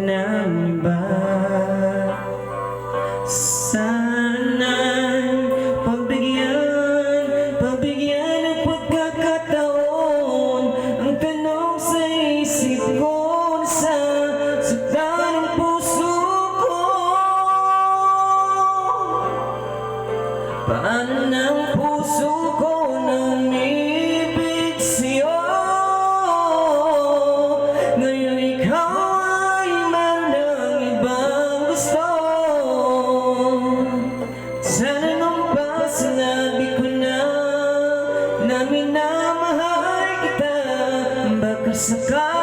ng iba. Sana'y pagbigyan ng pagkakataon. Ang tanong sa isip ko, sa saktan ng puso ko, paano ng puso ko namibig sa'yo? Ngayon ikaw ay mandang ibang gusto. Sana nung pa sinabi ko na minamahal kita, baka sakali